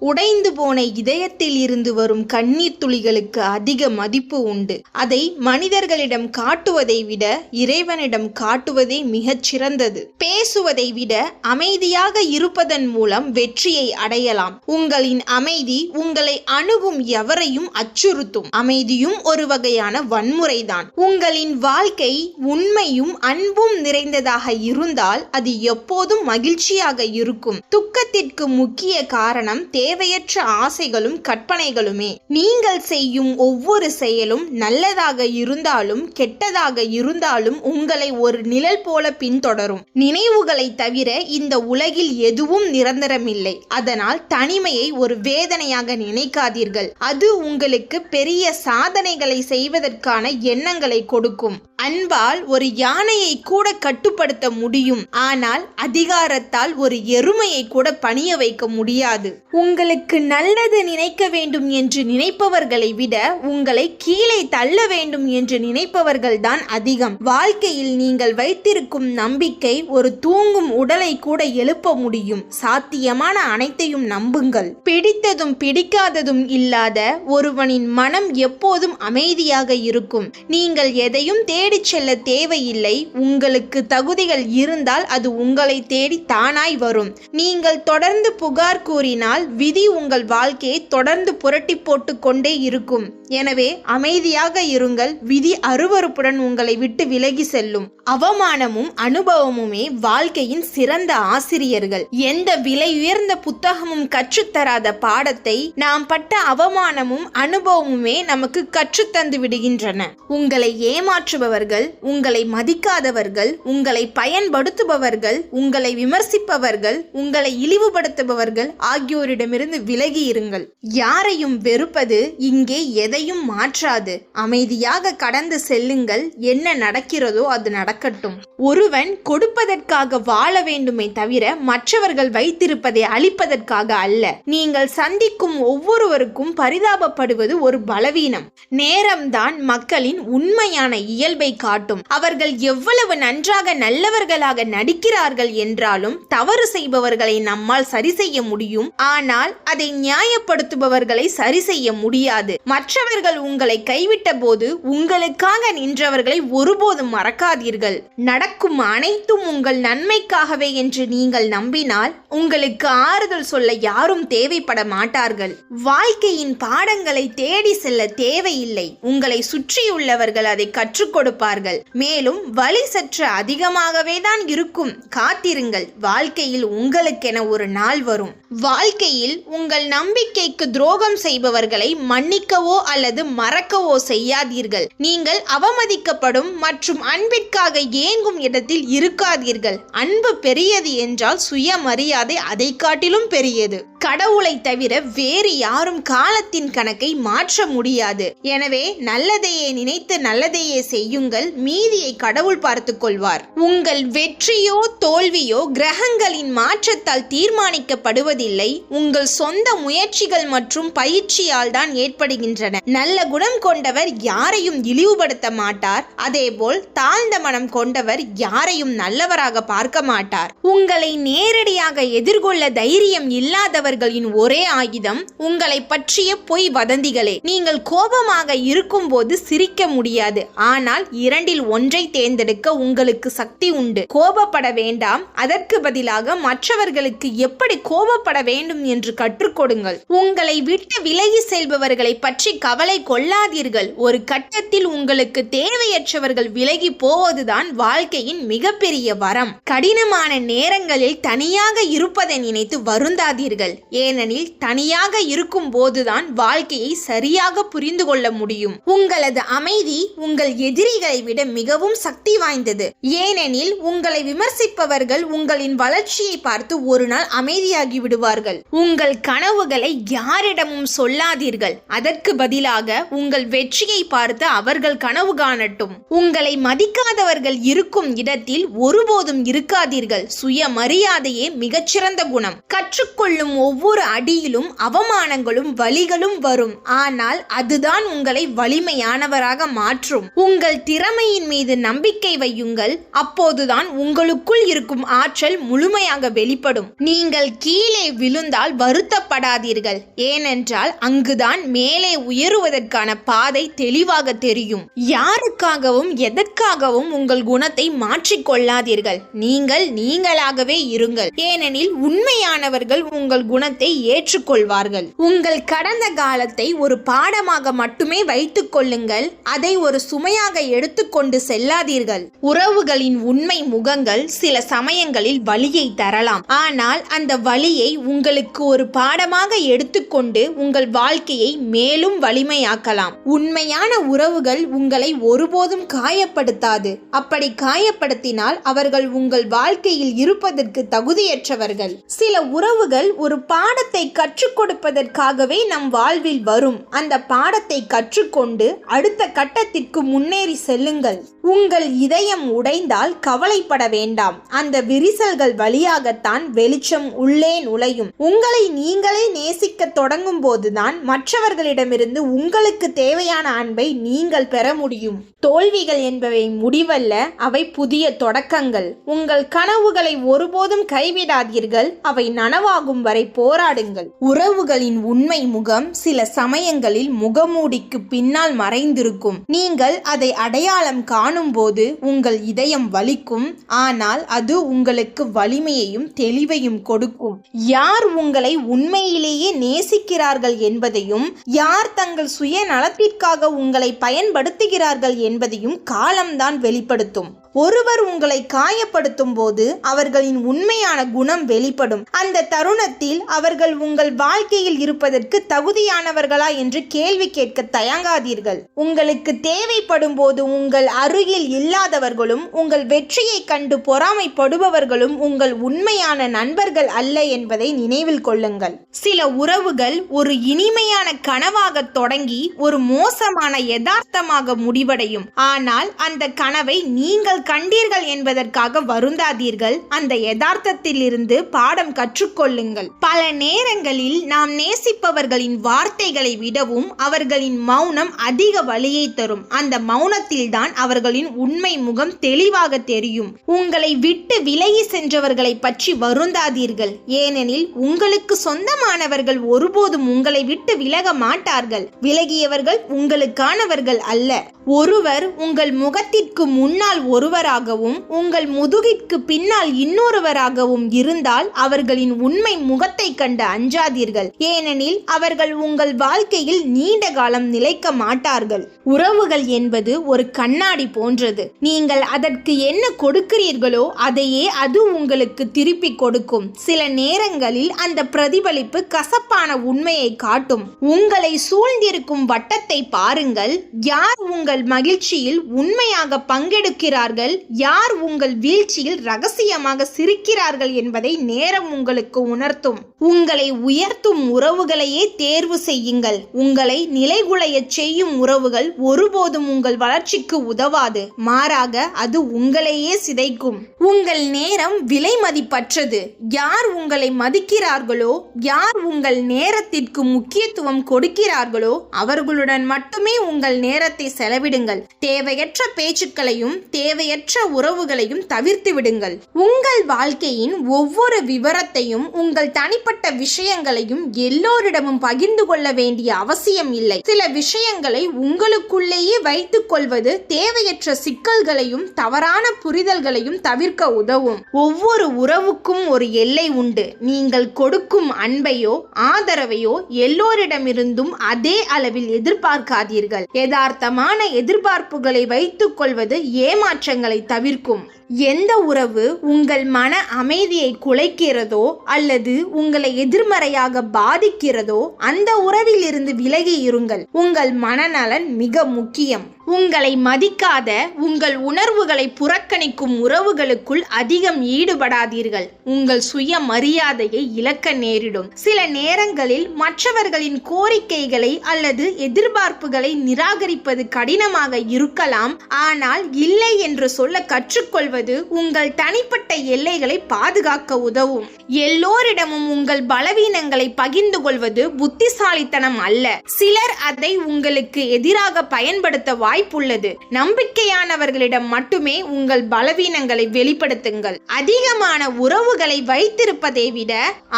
உடைந்து போன இதயத்தில் இருந்து வரும் கண்ணீர் துளிகளுக்கு அதிக மதிப்பு உண்டு. அதை மனிதர்களிடம் காட்டுவதை விட இறைவனிடம் காட்டுவதே மிகச் சிறந்தது. பேசுவதை விட அமைதியாக இருப்பதன் மூலம் வெற்றியை அடையலாம். உங்களின் அமைதி உங்களை அணுகும் எவரையும் அச்சுறுத்தும். அமைதியும் ஒரு வகையான வன்முறைதான். உங்களின் வாழ்க்கை உண்மையும் அன்பும் நிறைந்ததாக இருந்தால் அது எப்போதும் மகிழ்ச்சியாக இருக்கும். துக்கத்திற்கு முக்கிய காரணம் தேவையற்ற ஆசைகளும் கற்பனைகளுமே. நீங்கள் செய்யும் ஒவ்வொரு செயலும் நல்லதாக இருந்தாலும் கெட்டதாக இருந்தாலும் உங்களை ஒரு நிழல் போல பின்தொடரும். நினைவுகளை தவிர இந்த உலகில் எதுவும் நிரந்தரமில்லை. அதனால் தனிமையை ஒரு வேதனையாக நினைக்காதீர்கள். அது உங்களுக்கு பெரிய சாதனைகளை செய்வதற்கான எண்ணங்களை கொடுக்கும். அன்பால் ஒரு யானையை கூட கட்டுப்படுத்த முடியும். ஆனால் அதிகாரத்தால் ஒரு எருமையை கூட பணிய வைக்க முடியாது. உங்களுக்கு நல்லது நினைக்க வேண்டும் என்று நினைப்பவர்களை விட உங்களை கீழே தள்ள வேண்டும் என்று நினைப்பவர்கள் தான் அதிகம். வாழ்க்கையில் நீங்கள் வைத்திருக்கும் நம்பிக்கை ஒரு தூங்கும் உடலை கூட எழுப்ப முடியும். சாத்தியமான அனைத்தையும் நம்புங்கள். பிடித்ததும் பிடிக்காததும் இல்லாத ஒருவனின் மனம் எப்போதும் அமைதியாக இருக்கும். நீங்கள் எதையும் தேடிச் செல்ல தேவையில்லை. உங்களுக்கு தகுதிகள் இருந்தால் அது உங்களை தேடி தானாய் வரும். நீங்கள் தொடர்ந்து புகார் கூறினால் விதி உங்கள் வாழ்க்கையை தொடர்ந்து புரட்டி போட்டு கொண்டே இருக்கும். எனவே அமைதியாக இருங்கள். விதி அருவருப்புடன் உங்களை விட்டு விலகி செல்லும். அவமானமும் அனுபவமுமே வாழ்க்கையின் சிறந்த ஆசிரியர்கள். எந்த விலை உயர்ந்த புத்தகமும் கற்றுத்தராத பாடத்தை நாம் பட்ட அவமானமும் அனுபவமுமே நமக்கு கற்றுத்தந்து விடுகின்றன. உங்களை ஏமாற்றுபவர்கள், உங்களை மதிக்காதவர்கள், உங்களை பயன்படுத்துபவர்கள், உங்களை விமர்சிப்பவர்கள், உங்களை இழிவுபடுத்துபவர்கள் ஆகியோரிடமிருந்து விலகி இருங்கள். யாரையும் வெறுப்பது இங்கே எதையும் மாற்றாது. அமைதியாக கடந்து செல்லுங்கள். என்ன நடக்கிறதோ அது நடக்கட்டும். ஒருவன் கொடுப்பதற்காக வாழ வேண்டுமே தவிர மற்றவர்கள் வைத்திருப்பதை அளிப்பதற்காக அல்ல. நீங்கள் சந்திக்கும் ஒவ்வொருவருக்கும் பரிதாபப்படுவது ஒரு பலவீனம். நேரம்தான் மக்களின் உண்மையான இயல்பை காட்டும். அவர்கள் எவ்வளவு நன்றாக நல்லவர்களாக நடிக்கிறார்கள் என்றாலும் தவறு செய்பவர்களை நம்மால் சரி செய்ய முடியும். ஆனால் அதை நியாயப்படுத்துபவர்களை சரி செய்ய முடியாது. மற்றவர்கள் உங்களை கைவிட்ட போது உங்களுக்காக நின்றவர்களை ஒருபோதும் மறக்காதீர்கள். நடக்கும் அனைத்தும் உங்கள் நன்மைக்காகவே என்று நீங்கள் நம்பினால் உங்களுக்கு ஆறுதல் சொல்ல யாரும் தேவைப்பட மாட்டார்கள். வாழ்க்கையின் பாடங்களை தேடி செல்ல தேவையில்லை. உங்களை சுற்றியுள்ளவர்கள் அதை கற்றுக் கொடுப்பார்கள். மேலும் வலி சற்று அதிகமாகவே தான் இருக்கும். காத்திருங்கள். வாழ்க்கையில் உங்களுக்கென ஒரு நாள் வரும். வாழ்க்கையில் உங்கள் நம்பிக்கைக்கு துரோகம் செய்பவர்களை மன்னிக்கவோ அல்லது மறக்கவோ செய்யாதீர்கள். நீங்கள் அவமதிக்கப்படும் மற்றும் அன்பிற்காக ஏங்கும் இடத்தில் இருக்காதீர்கள். அன்பு பெரியது என்றால் சுயமரியாதை அதை காட்டிலும் பெரியது. கடவுளை தவிர வேறு யாரும் காலத்தின் கணக்கை மாற்ற முடியாது. எனவே நல்லதையே நினைத்து நல்லதையே செய்யுங்கள். மீதியை கடவுள் பார்த்துக் கொள்வார். உங்கள் வெற்றியோ தோல்வியோ கிரகங்களின் மாற்றத்தால் தீர்மானிக்கப்படுவதில்லை. உங்கள் சொந்த முயற்சிகள் மற்றும் பயிற்சியால் தான் ஏற்படுகின்றன. நல்ல குணம் கொண்டவர் யாரையும் இழிவுபடுத்த மாட்டார். அதேபோல் தாழ்ந்த மனம் கொண்டவர் யாரையும் நல்லவராக பார்க்க மாட்டார். உங்களை நேரடியாக எதிர்கொள்ள தைரியம் இல்லாதவர்களின் ஒரே ஆயுதம் உங்களை பற்றிய பொய் வதந்திகளே. நீங்கள் கோபமாக இருக்கும் போது சிரிக்க முடியாது. ஆனால் இரண்டில் ஒன்றை தேர்ந்தெடுக்க உங்களுக்கு சக்தி உண்டு. கோபப்பட வேண்டாம். அதற்கு பதிலாக மற்றவர்களுக்கு எப்படி கோபப்பட வேண்டும் என்று கற்றுக் கொடுங்கள். உங்களை விட்டு விலகி செல்பவர்களை பற்றி கவலை கொள்ளாதீர்கள். ஒரு கட்டத்தில் உங்களுக்கு தேவையற்றவர்கள் விலகி போவதுதான் வாழ்க்கையின் மிகப்பெரிய வரம். கடினமான நேரங்களில் தனியாக இருப்பதை நினைத்து வருந்தாதீர்கள். ஏனெனில் தனியாக இருக்கும் போதுதான் வாழ்க்கையை சரியாக புரிந்து கொள்ள முடியும். உங்களது அமைதி உங்கள் எதிரிகளை விட மிகவும் சக்தி வாய்ந்தது. ஏனெனில் உங்களை விமர்சிப்பவர்கள் உங்களின் வளர்ச்சியை பார்த்து ஒரு நாள் அமைதியாகி விடுவார்கள். உங்கள் கனவுகளை யாரிடமும் சொல்லாதீர்கள். அதற்கு பதிலாக உங்கள் வெற்றியை பார்த்து அவர்கள் கனவு காணட்டும். உங்களை மதிக்காதவர்கள் இருக்கும் இடத்தில் ஒருபோதும் இருக்காதீர்கள். சுயமரியாதையே மிகச்சிறந்த குணம். கற்றுக்கொள்ளும் ஒவ்வொரு அடியிலும் அவமானங்களும் வலிகளும் வரும். ஆனால் அதுதான் உங்களை வலிமையானவராக மாற்றும். உங்கள் திறமையின் மீது நம்பிக்கை வையுங்கள். அப்போதுதான் உங்களுக்குள் இருக்கும் ஆற்றல் முழுமையாக வெளிப்படும். நீங்கள் கீழே விழுந்தால் வருத்தப்படாதீர்கள். ஏனென்றால் அங்குதான் மேலே உயருவதற்கான பாதை தெளிவாக தெரியும். யாருக்காகவும் எதற்காகவும் உங்கள் குணத்தை மாற்றிக்கொள்ளாதீர்கள். நீங்கள் நீங்களாகவே இருங்கள். ஏனெனில் உண்மையானவர்கள் உங்கள் குணத்தை ஏற்றுக்கொள்வார்கள். உங்கள் கடந்த காலத்தை ஒரு பாடமாக மட்டுமே வைத்துக் கொள்ளுங்கள். அதை ஒரு சுமையாக எடுத்துக்கொண்டு செல்லாதீர்கள். உறவுகளின் உண்மை முகங்கள் சில சமயங்களில் வலியை தரலாம். ஆனால் அந்த வலியை உங்களுக்கு ஒரு பாடமாக எடுத்துக்கொண்டு உங்கள் வாழ்க்கையை மேலும் வலிமையாக்கலாம். உண்மையான உறவுகள் உங்களை ஒருபோதும் காயப்படுத்தாது. அப்படி காயப்படுத்தினால் அவர்கள் உங்கள் வாழ்க்கையில் இருப்பதற்கு தகுதியற்றவர்கள். சில உறவுகள் ஒரு பாடத்தை கற்றுக் கொடுப்பதற்காகவே நம் வாழ்வில் வரும். அந்த பாடத்தை கற்றுக்கொண்டு அடுத்த கட்டத்திற்கு முன்னேறி செல்லுங்கள். உங்கள் இதயம் உடைந்தால் கவலைப்பட வேண்டாம். அந்த விரிசல்கள் வழியாகத்தான் வெளிச்சம் உள்ளே நுழையும். உங்களை நீங்களே நேசிக்க தொடங்கும் போதுதான் மற்றவர்களிடமிருந்து உங்களுக்கு தேவையான அன்பை நீங்கள் பெற முடியும். தோல்விகள் என்பவை முடிவல்ல, அவை புதிய தொடக்கங்கள். உங்கள் கனவுகளை ஒருபோதும் கைவிடாதீர்கள். அவை நனவாகும் வரை போராடுங்கள். உறவுகளின் உண்மை முகம் சில சமயங்களில் முகமூடிக்கு பின்னால் மறைந்திருக்கும். நீங்கள் அதை அடையாளம் காணும் போது உங்கள் இதயம் வலிக்கும். ஆனால் அது உங்களுக்கு வலிமையையும் தெளிவையும் கொடுக்கும். யார் உங்களை உண்மையிலேயே நேசிக்கிறார்கள் என்பதையும் யார் தங்கள் சுய நலத்திற்காக உங்களை பயன்படுத்துகிறார்கள் என்பதையும் காலம்தான் வெளிப்படுத்தும். ஒருவர் உங்களை காயப்படுத்தும் போது அவர்களின் உண்மையான குணம் வெளிப்படும். அந்த தருணத்தில் அவர்கள் உங்கள் வாழ்க்கையில் இருப்பதற்கு தகுதியானவர்களா என்று கேள்வி கேட்க தயங்காதீர்கள். உங்களுக்கு தேவைப்படும் போது உங்கள் அருகில் இல்லாதவர்களும் உங்கள் வெற்றியை கண்டு பொறாமைப்படுபவர்களும் உங்கள் உண்மையான நண்பர்கள் அல்ல என்பதை நினைவில் கொள்ளுங்கள். சில உறவுகள் ஒரு இனிமையான கனவாக தொடங்கி ஒரு மோசமான யதார்த்தமாக முடிவடையும். ஆனால் அந்த கனவை நீங்கள் கண்டீர்கள் என்பதற்காக வருந்தாதீர்கள். அந்த யதார்த்தத்தில் இருந்து பாடம் கற்றுக்கொள்ளுங்கள். பல நேரங்களில் நாம் நேசிப்பவர்களின் வார்த்தைகளை விடவும் அவர்களின் மௌனம் அதிக வலியை தரும். அந்த மௌனத்தில் தான் அவர்களின் உண்மை முகம் தெளிவாக தெரியும். உங்களை விட்டு விலகி சென்றவர்களை பற்றி வருந்தாதீர்கள். ஏனெனில் உங்களுக்கு சொந்தமானவர்கள் ஒருபோதும் உங்களை விட்டு விலக மாட்டார்கள். விலகியவர்கள் உங்களுக்கானவர்கள் அல்ல. ஒருவர் உங்கள் முகத்திற்கு முன்னால் ஒருவராகவும் உங்கள் முதுகிற்கு பின்னால் இன்னொருவராகவும் இருந்தால் அவர்களின் உண்மை முகத்தை கண்டு அஞ்சாதீர்கள். ஏனெனில் அவர்கள் உங்கள் வாழ்க்கையில் நீண்ட காலம் நிலைக்க மாட்டார்கள். உறவுகள் என்பது ஒரு கண்ணாடி போன்றது. நீங்கள் அதற்கு என்ன கொடுக்கிறீர்களோ அதையே அது உங்களுக்கு திருப்பி கொடுக்கும். சில நேரங்களில் அந்த பிரதிபலிப்பு கசப்பான உண்மையை காட்டும். உங்களை சூழ்ந்திருக்கும் வட்டத்தை பாருங்கள். யார் உங்கள் மகிழ்ச்சியில் உண்மையாக பங்கெடுக்கிறார்கள், யார் உங்கள் வீழ்ச்சியில் ரகசியமாக சிரிக்கிறார்கள் என்பதை நேரம் உங்களுக்கு உணர்த்தும். உங்களை உயர்த்தும் உறவுகளையே தேர்வு செய்யுங்கள். உங்களை நிலைகுலைய செய்யும் உறவுகள் ஒருபோதும் உங்கள் வளர்ச்சிக்கு உதவாது. மாறாக அது உங்களையே சிதைக்கும். உங்கள் நேரம் விலை மதிப்பற்றது. யார் உங்களை மதிக்கிறார்களோ, யார் உங்கள் நேரத்திற்கு முக்கியத்துவம் கொடுக்கிறார்களோ அவர்களுடன் மட்டுமே உங்கள் நேரத்தை செலவிடுங்கள். தேவையற்ற பேச்சுக்களையும் தேவையற்ற உறவுகளையும் தவிர்த்து விடுங்கள். உங்கள் வாழ்க்கையின் ஒவ்வொரு விவரத்தையும் உங்கள் தனிப்பட்ட விஷயங்களையும் எல்லோரிடமும் பகிர்ந்து கொள்ள வேண்டிய அவசியம் இல்லை. சில விஷயங்களை உங்களுக்குள்ளேயே வைத்துக் கொள்வது தேவையற்ற சிக்கல்களையும் தவறான புரிதல்களையும் தவிர்க்க உதவும். ஒவ்வொரு உறவுக்கும் ஒரு எல்லை உண்டு. நீங்கள் கொடுக்கும் அன்பையோ ஆதரவையோ எல்லோரிடமிருந்தும் அதே அளவில் எதிர்பார்க்காதீர்கள். யதார்த்தமான எதிர்பார்ப்புகளை வைத்துக் கொள்வது ஏமாற்றங்களை தவிர்க்கும். எந்த உறவு உங்கள் மன அமைதியை குலைக்கிறதோ அல்லது உங்களை எதிர்மறையாக பாதிக்கிறதோ அந்த உறவில் இருந்து விலகி இருங்கள். உங்கள் மனநலன் மிக முக்கியம். உங்களை மதிக்காத, உங்கள் உணர்வுகளை புறக்கணிக்கும் உறவுகளுக்குள் அதிகம் ஈடுபடாதீர்கள். உங்கள் சுய மரியாதையை இழக்க நேரிடும். சில நேரங்களில் மற்றவர்களின் கோரிக்கைகளை அல்லது எதிர்பார்ப்புகளை நிராகரிப்பது கடினமாக இருக்கலாம். ஆனால் இல்லை என்று சொல்ல கற்றுக்கொள்வது கொள்வது உங்கள் தனிப்பட்ட எல்லைகளை பாதுகாக்க உதவும். எல்லோரிடமும் உங்கள் பலவீனங்களை பகிர்ந்து கொள்வது புத்திசாலித்தனம் அல்ல. சிலர் அதை உங்களுக்கு எதிராக பயன்படுத்த வாய்ப்புள்ளது. நம்பிக்கையானவர்களிடம் மட்டுமே உங்கள் பலவீனங்களை வெளிப்படுத்துங்கள். அதிகமான உறவுகளை வைத்திருப்பதை விட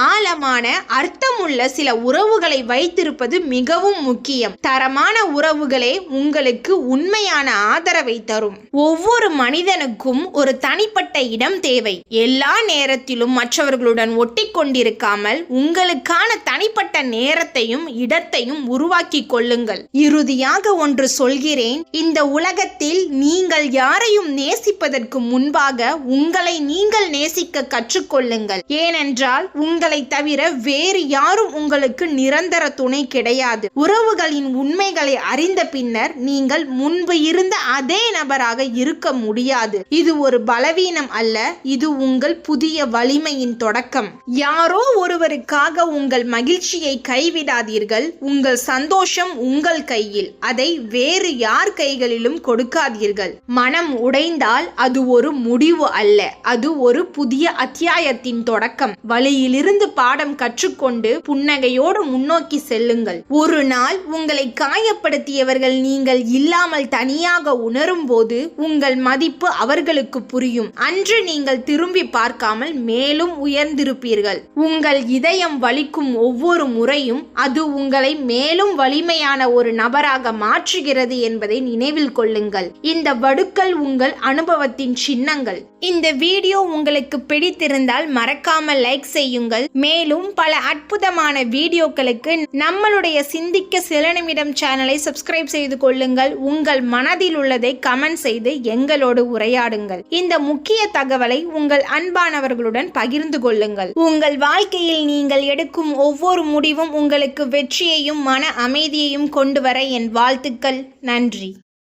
ஆழமான அர்த்தமுள்ள சில உறவுகளை வைத்திருப்பது மிகவும் முக்கியம். தரமான உறவுகளே உங்களுக்கு உண்மையான ஆதரவை தரும். ஒவ்வொரு மனிதனுக்கும் ஒரு தனிப்பட்ட இடம் தேவை. எல்லா நேரத்திலும் மற்றவர்களுடன் ஒட்டி கொண்டிருக்காமல் உங்களுக்கான தனிப்பட்ட நேரத்தையும் இடத்தையும் உருவாக்கி கொள்ளுங்கள். இறுதியாக ஒன்று சொல்கிறேன், இந்த உலகத்தில் நீங்கள் யாரையும் நேசிப்பதற்கு முன்பாக உங்களை நீங்கள் நேசிக்க கற்றுக்கொள்ளுங்கள். ஏனென்றால் உங்களை தவிர வேறு யாரும் உங்களுக்கு நிரந்தர துணை கிடையாது. உறவுகளின் உண்மைகளை அறிந்த பின்னர் நீங்கள் முன்பு இருந்த அதே நபராக இருக்க முடியாது. இது ஒரு பலவீனம் அல்ல, இது உங்கள் புதிய வலிமையின் தொடக்கம். யாரோ ஒருவருக்காக உங்கள் மகிழ்ச்சியை கைவிடாதீர்கள். உங்கள் சந்தோஷம் உங்கள் கையில், அதை வேறு யார் கைகளிலும் கொடுக்காதீர்கள். மனம் உடைந்தால் அது ஒரு முடிவு அல்ல, அது ஒரு புதிய அத்தியாயத்தின் தொடக்கம். வலியிலிருந்து பாடம் கற்றுக்கொண்டு புன்னகையோடு முன்னோக்கி செல்லுங்கள். ஒரு நாள் உங்களை காயப்படுத்தியவர்கள் நீங்கள் இல்லாமல் தனியாக உணரும் போது உங்கள் மதிப்பு அவர்களுக்கு புரியும். அன்று நீங்கள் திரும்பி பார்க்காமல் மேலும் உயர்ந்திருப்பீர்கள். உங்கள் இதயம் வலிக்கும் ஒவ்வொரு முறையும் அது உங்களை மேலும் வலிமையான ஒரு நபராக மாற்றுகிறது என்பதை நினைவில் கொள்ளுங்கள். இந்த வடுக்கள் உங்கள் அனுபவத்தின் சின்னங்கள். இந்த வீடியோ உங்களுக்கு பிடித்திருந்தால் மறக்காமல் லைக் செய்யுங்கள். மேலும் பல அற்புதமான வீடியோக்களுக்கு நம்மளுடைய சிந்திக்க சில நிமிடம் சேனலை சப்ஸ்கிரைப் செய்து கொள்ளுங்கள். உங்கள் மனதில் உள்ளதை கமெண்ட் செய்து எங்களோடு உரையாடுங்கள். இந்த முக்கிய தகவலை உங்கள் அன்பானவர்களுடன் பகிர்ந்து கொள்ளுங்கள். உங்கள் வாழ்க்கையில் நீங்கள் எடுக்கும் ஒவ்வொரு முடிவும் உங்களுக்கு வெற்றியையும் மன அமைதியையும் கொண்டு வர என் வாழ்த்துக்கள். நன்றி.